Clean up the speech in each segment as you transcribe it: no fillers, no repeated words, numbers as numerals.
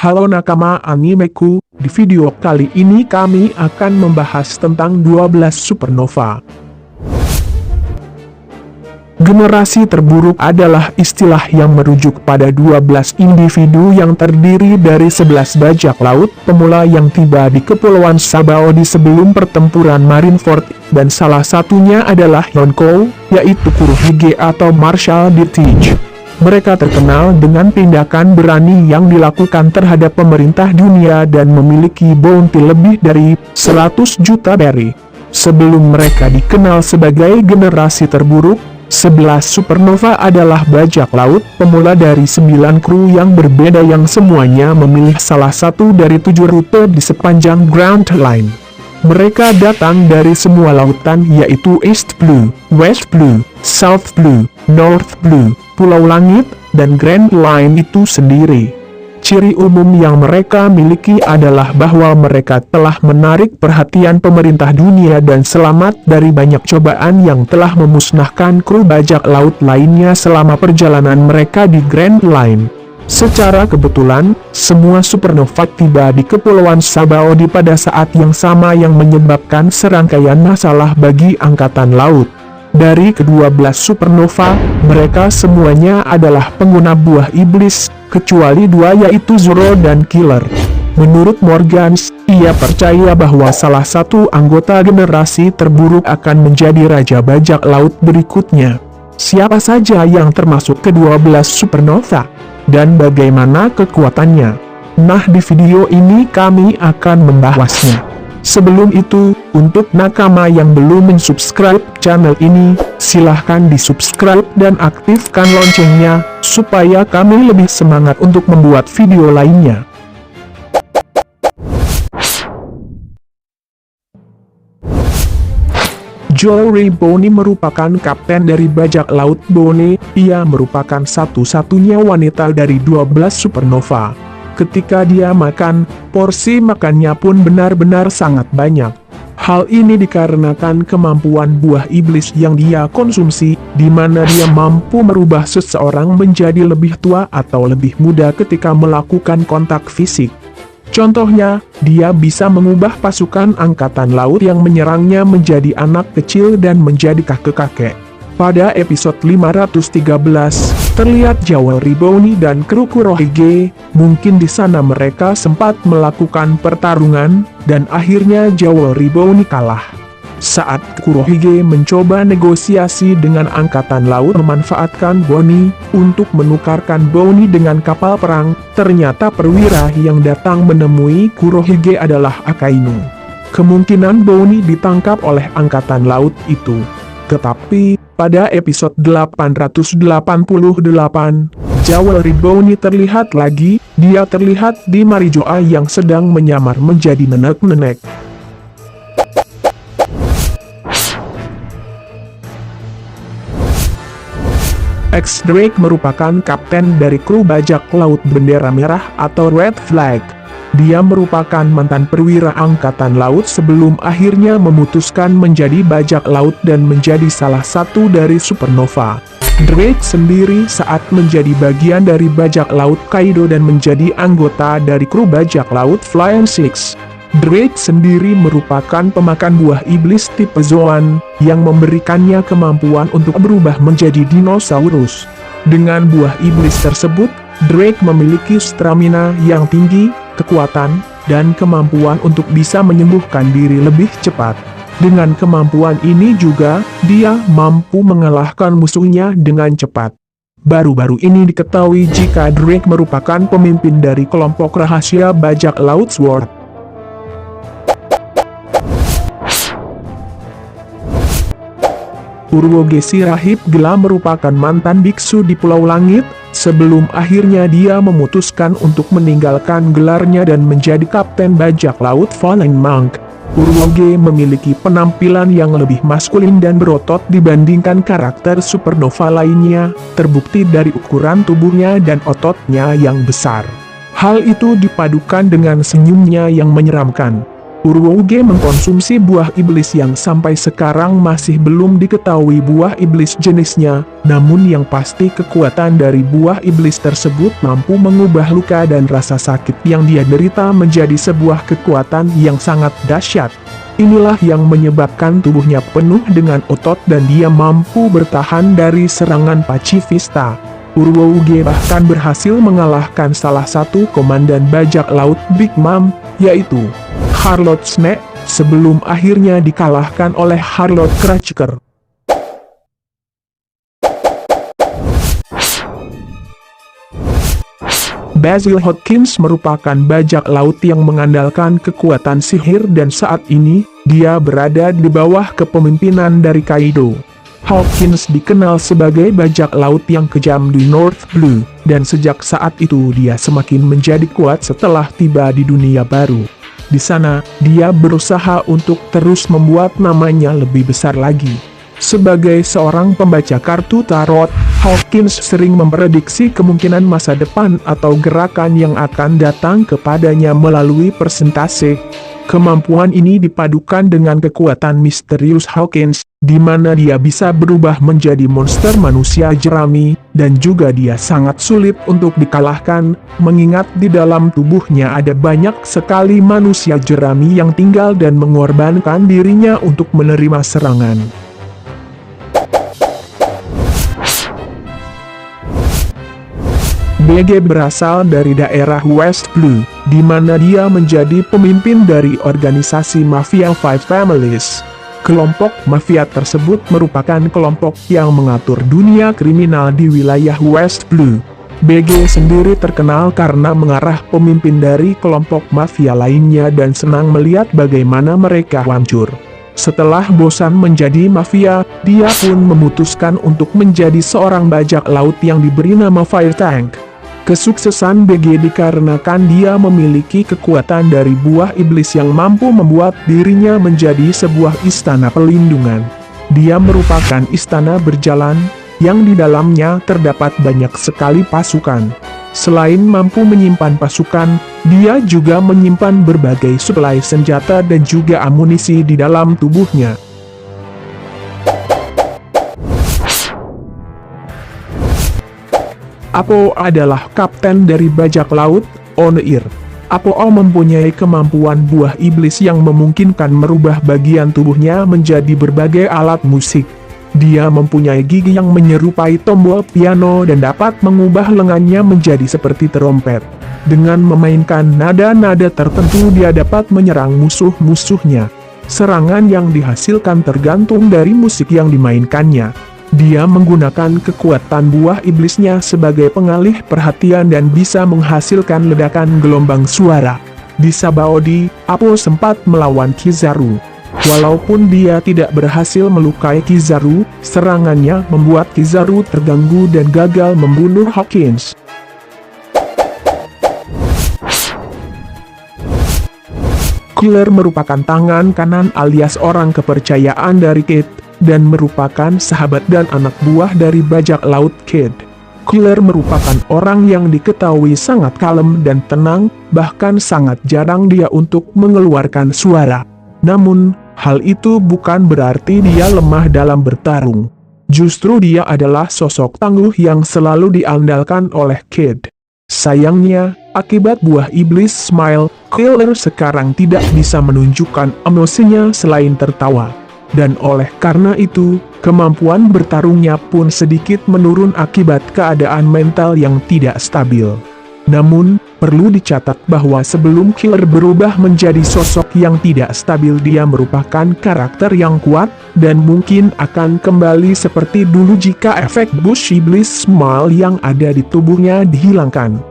Halo nakama animeku, di video kali ini kami akan membahas tentang 12 supernova. Generasi terburuk adalah istilah yang merujuk pada 12 individu yang terdiri dari 11 bajak laut pemula yang tiba di Kepulauan Sabaody sebelum pertempuran Marineford, dan salah satunya adalah Yonkou, yaitu Kurohige atau Marshal Dirtige. Mereka terkenal dengan tindakan berani yang dilakukan terhadap pemerintah dunia dan memiliki bounty lebih dari 100 juta berry. Sebelum mereka dikenal sebagai generasi terburuk, 11 supernova adalah bajak laut pemula dari 9 kru yang berbeda yang semuanya memilih salah satu dari 7 rute di sepanjang Grand Line. Mereka datang dari semua lautan yaitu East Blue, West Blue, South Blue, North Blue, Pulau Langit, dan Grand Line itu sendiri. Ciri umum yang mereka miliki adalah bahwa mereka telah menarik perhatian pemerintah dunia dan selamat dari banyak cobaan yang telah memusnahkan kru bajak laut lainnya selama perjalanan mereka di Grand Line. Secara kebetulan, semua supernova tiba di Kepulauan Sabaody pada saat yang sama yang menyebabkan serangkaian masalah bagi Angkatan Laut. Dari ke-12 supernova, mereka semuanya adalah pengguna buah iblis, kecuali dua yaitu Zoro dan Killer. Menurut Morgans, ia percaya bahwa salah satu anggota generasi terburuk akan menjadi Raja Bajak Laut berikutnya. Siapa saja yang termasuk ke-12 supernova? Dan bagaimana kekuatannya? Nah, di video ini kami akan membahasnya. Sebelum itu, untuk nakama yang belum mensubscribe channel ini, silahkan di-subscribe dan aktifkan loncengnya, supaya kami lebih semangat untuk membuat video lainnya. Jory Bonnie merupakan kapten dari bajak laut Bonnie. Ia merupakan satu-satunya wanita dari 12 supernova. Ketika dia makan, porsi makannya pun benar-benar sangat banyak. Hal ini dikarenakan kemampuan buah iblis yang dia konsumsi, di mana dia mampu merubah seseorang menjadi lebih tua atau lebih muda ketika melakukan kontak fisik. Contohnya, dia bisa mengubah pasukan angkatan laut yang menyerangnya menjadi anak kecil dan menjadi kakek-kakek. Pada episode 513, terlihat Jory Bonnie dan kru Kurohige. Mungkin di sana mereka sempat melakukan pertarungan, dan akhirnya Jory Bonnie kalah. Saat Kurohige mencoba negosiasi dengan angkatan laut memanfaatkan Bonnie untuk menukarkan Bonnie dengan kapal perang, ternyata perwira yang datang menemui Kurohige adalah Akainu. Kemungkinan Bonnie ditangkap oleh angkatan laut itu. Tetapi, pada episode 888, Jory Bonnie terlihat lagi. Dia terlihat di Marijoa yang sedang menyamar menjadi nenek-nenek. X-Drake merupakan kapten dari kru bajak laut bendera merah atau Red Flag. Dia merupakan mantan perwira angkatan laut sebelum akhirnya memutuskan menjadi bajak laut dan menjadi salah satu dari supernova. Drake sendiri saat menjadi bagian dari bajak laut Kaido dan menjadi anggota dari kru bajak laut Flying Six. Drake sendiri merupakan pemakan buah iblis tipe Zoan, yang memberikannya kemampuan untuk berubah menjadi dinosaurus. Dengan buah iblis tersebut, Drake memiliki stamina yang tinggi, kekuatan, dan kemampuan untuk bisa menyembuhkan diri lebih cepat. Dengan kemampuan ini juga, dia mampu mengalahkan musuhnya dengan cepat. Baru-baru ini diketahui jika Drake merupakan pemimpin dari kelompok rahasia bajak laut Sword. Urwogesi Rahib Gela merupakan mantan biksu di Pulau Langit, sebelum akhirnya dia memutuskan untuk meninggalkan gelarnya dan menjadi kapten bajak laut Fallen Monk. Urwoge memiliki penampilan yang lebih maskulin dan berotot dibandingkan karakter supernova lainnya, terbukti dari ukuran tubuhnya dan ototnya yang besar. Hal itu dipadukan dengan senyumnya yang menyeramkan. Uruoge mengkonsumsi buah iblis yang sampai sekarang masih belum diketahui buah iblis jenisnya, namun yang pasti kekuatan dari buah iblis tersebut mampu mengubah luka dan rasa sakit yang dia derita menjadi sebuah kekuatan yang sangat dahsyat. Inilah yang menyebabkan tubuhnya penuh dengan otot dan dia mampu bertahan dari serangan pacifista. Uruoge bahkan berhasil mengalahkan salah satu komandan bajak laut Big Mom, yaitu Harlow Snake, sebelum akhirnya dikalahkan oleh Harlow Cracker. Basil Hawkins merupakan bajak laut yang mengandalkan kekuatan sihir dan saat ini, dia berada di bawah kepemimpinan dari Kaido. Hawkins dikenal sebagai bajak laut yang kejam di North Blue, dan sejak saat itu dia semakin menjadi kuat setelah tiba di dunia baru. Di sana, dia berusaha untuk terus membuat namanya lebih besar lagi. Sebagai seorang pembaca kartu tarot, Hawkins sering memprediksi kemungkinan masa depan atau gerakan yang akan datang kepadanya melalui persentase. Kemampuan ini dipadukan dengan kekuatan misterius Hawkins, di mana dia bisa berubah menjadi monster manusia jerami, dan juga dia sangat sulit untuk dikalahkan, mengingat di dalam tubuhnya ada banyak sekali manusia jerami yang tinggal dan mengorbankan dirinya untuk menerima serangan. BG berasal dari daerah West Blue, di mana dia menjadi pemimpin dari organisasi Mafia Five Families. Kelompok mafia tersebut merupakan kelompok yang mengatur dunia kriminal di wilayah West Blue. BG sendiri terkenal karena mengarah pemimpin dari kelompok mafia lainnya dan senang melihat bagaimana mereka hancur. Setelah bosan menjadi mafia, dia pun memutuskan untuk menjadi seorang bajak laut yang diberi nama Fire Tank. Kesuksesan BG dikarenakan dia memiliki kekuatan dari buah iblis yang mampu membuat dirinya menjadi sebuah istana pelindungan. Dia merupakan istana berjalan, yang di dalamnya terdapat banyak sekali pasukan. Selain mampu menyimpan pasukan, dia juga menyimpan berbagai suplai senjata dan juga amunisi di dalam tubuhnya. Apo adalah kapten dari bajak laut, Oneir. Apo mempunyai kemampuan buah iblis yang memungkinkan merubah bagian tubuhnya menjadi berbagai alat musik. Dia mempunyai gigi yang menyerupai tombol piano dan dapat mengubah lengannya menjadi seperti trompet. Dengan memainkan nada-nada tertentu dia dapat menyerang musuh-musuhnya. Serangan yang dihasilkan tergantung dari musik yang dimainkannya. Dia menggunakan kekuatan buah iblisnya sebagai pengalih perhatian dan bisa menghasilkan ledakan gelombang suara. Di Sabaody, Apo sempat melawan Kizaru. Walaupun dia tidak berhasil melukai Kizaru, serangannya membuat Kizaru terganggu dan gagal membunuh Hawkins. Killer merupakan tangan kanan alias orang kepercayaan dari Kid, dan merupakan sahabat dan anak buah dari bajak laut Kid. Killer merupakan orang yang diketahui sangat kalem dan tenang, bahkan sangat jarang dia untuk mengeluarkan suara. Namun, hal itu bukan berarti dia lemah dalam bertarung. Justru dia adalah sosok tangguh yang selalu diandalkan oleh Kid. Sayangnya, akibat buah iblis Smile, Killer sekarang tidak bisa menunjukkan emosinya selain tertawa. Dan oleh karena itu, kemampuan bertarungnya pun sedikit menurun akibat keadaan mental yang tidak stabil. Namun, perlu dicatat bahwa sebelum Killer berubah menjadi sosok yang tidak stabil, dia merupakan karakter yang kuat, dan mungkin akan kembali seperti dulu jika efek buah iblis Smile yang ada di tubuhnya dihilangkan.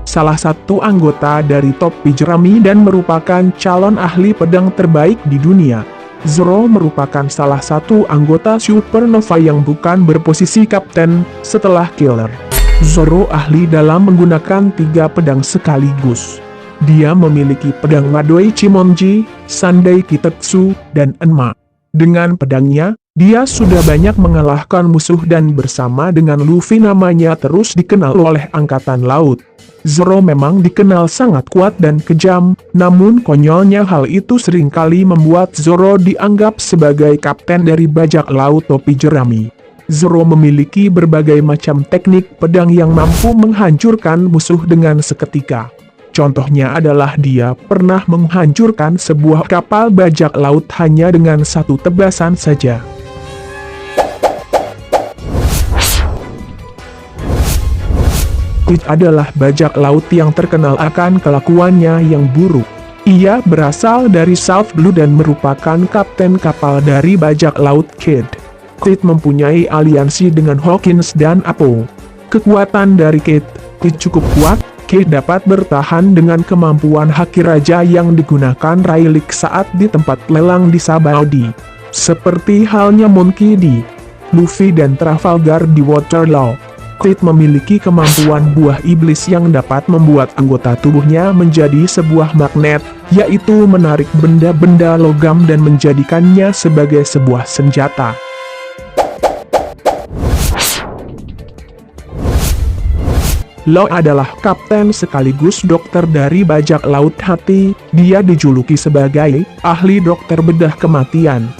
Salah satu anggota dari topi jerami dan merupakan calon ahli pedang terbaik di dunia. Zoro merupakan salah satu anggota Supernova yang bukan berposisi kapten, setelah Killer. Zoro ahli dalam menggunakan 3 pedang sekaligus. Dia memiliki pedang Madoichi Monji, Sandai Kitetsu, dan Enma. Dengan pedangnya, Dia sudah banyak mengalahkan musuh dan bersama dengan Luffy namanya terus dikenal oleh Angkatan Laut. Zoro memang dikenal sangat kuat dan kejam, namun konyolnya hal itu seringkali membuat Zoro dianggap sebagai kapten dari bajak laut topi jerami. Zoro memiliki berbagai macam teknik pedang yang mampu menghancurkan musuh dengan seketika. Contohnya adalah dia pernah menghancurkan sebuah kapal bajak laut hanya dengan satu tebasan saja. Bleach adalah bajak laut yang terkenal akan kelakuannya yang buruk. Ia berasal dari South Blue dan merupakan kapten kapal dari bajak laut Kid. Kid mempunyai aliansi dengan Hawkins dan Apple. Kekuatan dari Kid cukup kuat. Kid dapat bertahan dengan kemampuan haki raja yang digunakan Rayleigh saat di tempat lelang di Sabaody. Seperti halnya Monkey D, Luffy dan Trafalgar di Waterloo. Kid memiliki kemampuan buah iblis yang dapat membuat anggota tubuhnya menjadi sebuah magnet, yaitu menarik benda-benda logam dan menjadikannya sebagai sebuah senjata. Law adalah kapten sekaligus dokter dari bajak laut hati. Dia dijuluki sebagai ahli dokter bedah kematian.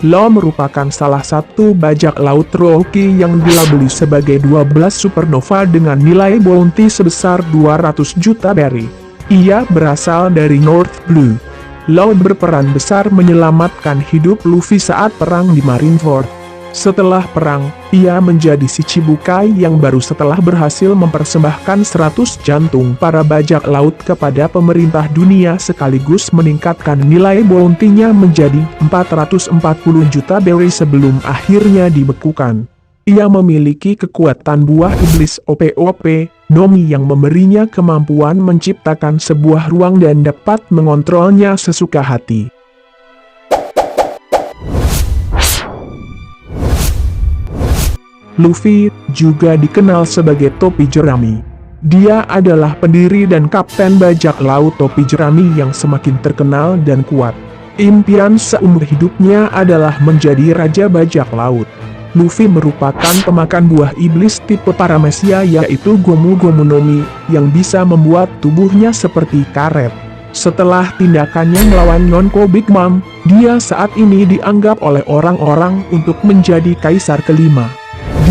Law merupakan salah satu bajak laut rookie yang dilabeli sebagai 12 supernova dengan nilai bounty sebesar 200 juta berry. Ia berasal dari North Blue. Law berperan besar menyelamatkan hidup Luffy saat perang di Marineford. Setelah perang, ia menjadi Shichibukai yang baru setelah berhasil mempersembahkan 100 jantung para bajak laut kepada pemerintah dunia sekaligus meningkatkan nilai bounty-nya menjadi 440 juta berry sebelum akhirnya dibekukan. Ia memiliki kekuatan buah iblis OP-OP, Nomi yang memberinya kemampuan menciptakan sebuah ruang dan dapat mengontrolnya sesuka hati. Luffy juga dikenal sebagai topi jerami. Dia adalah pendiri dan kapten bajak laut topi jerami yang semakin terkenal dan kuat. Impian seumur hidupnya adalah menjadi raja bajak laut. Luffy merupakan pemakan buah iblis tipe Paramecia yaitu Gomu Gomu Nomi, yang bisa membuat tubuhnya seperti karet. Setelah tindakannya melawan Yonko Big Mom, dia saat ini dianggap oleh orang-orang untuk menjadi kaisar kelima.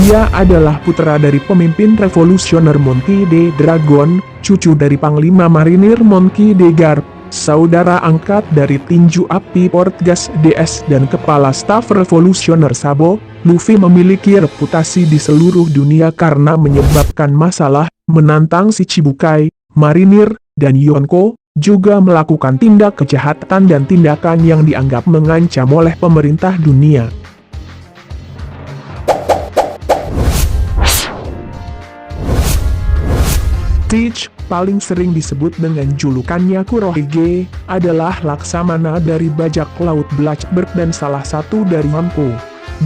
Dia adalah putra dari pemimpin revolusioner Monkey D. Dragon, cucu dari Panglima Marinir Monkey D. Garp, saudara angkat dari tinju api Portgas DS dan kepala staf revolusioner Sabo. Luffy memiliki reputasi di seluruh dunia karena menyebabkan masalah, menantang Shichibukai, Marinir, dan Yonko, juga melakukan tindak kejahatan dan tindakan yang dianggap mengancam oleh pemerintah dunia. Stitch, paling sering disebut dengan julukannya Kurohige, adalah laksamana dari bajak laut Blackbird dan salah satu dari Yonko.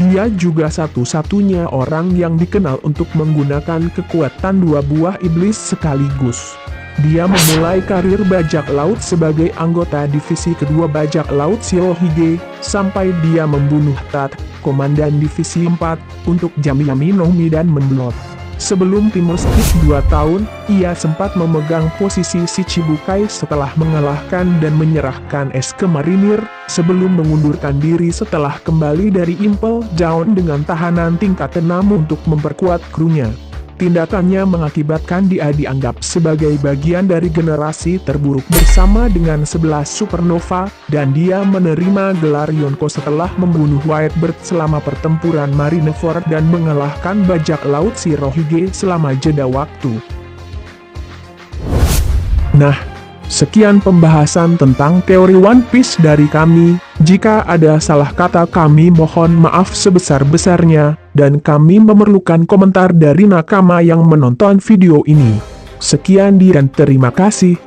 Dia juga satu-satunya orang yang dikenal untuk menggunakan kekuatan dua buah iblis sekaligus. Dia memulai karir bajak laut sebagai anggota divisi kedua bajak laut Shirohige, sampai dia membunuh Tat, komandan divisi 4, untuk Yami Nomi dan Menblot. Sebelum Timur Skip 2 tahun, ia sempat memegang posisi Shichibukai setelah mengalahkan dan menyerahkan es ke Marinir, sebelum mengundurkan diri setelah kembali dari Impel Down dengan tahanan tingkat 6 untuk memperkuat krunya. Tindakannya mengakibatkan dia dianggap sebagai bagian dari generasi terburuk bersama dengan 11 supernova, dan dia menerima gelar Yonko setelah membunuh Whitebird selama pertempuran Marineford dan mengalahkan bajak laut Shirohige selama jeda waktu. Nah, sekian pembahasan tentang teori One Piece dari kami. Jika ada salah kata kami mohon maaf sebesar-besarnya, dan kami memerlukan komentar dari nakama yang menonton video ini. Sekian dan terima kasih.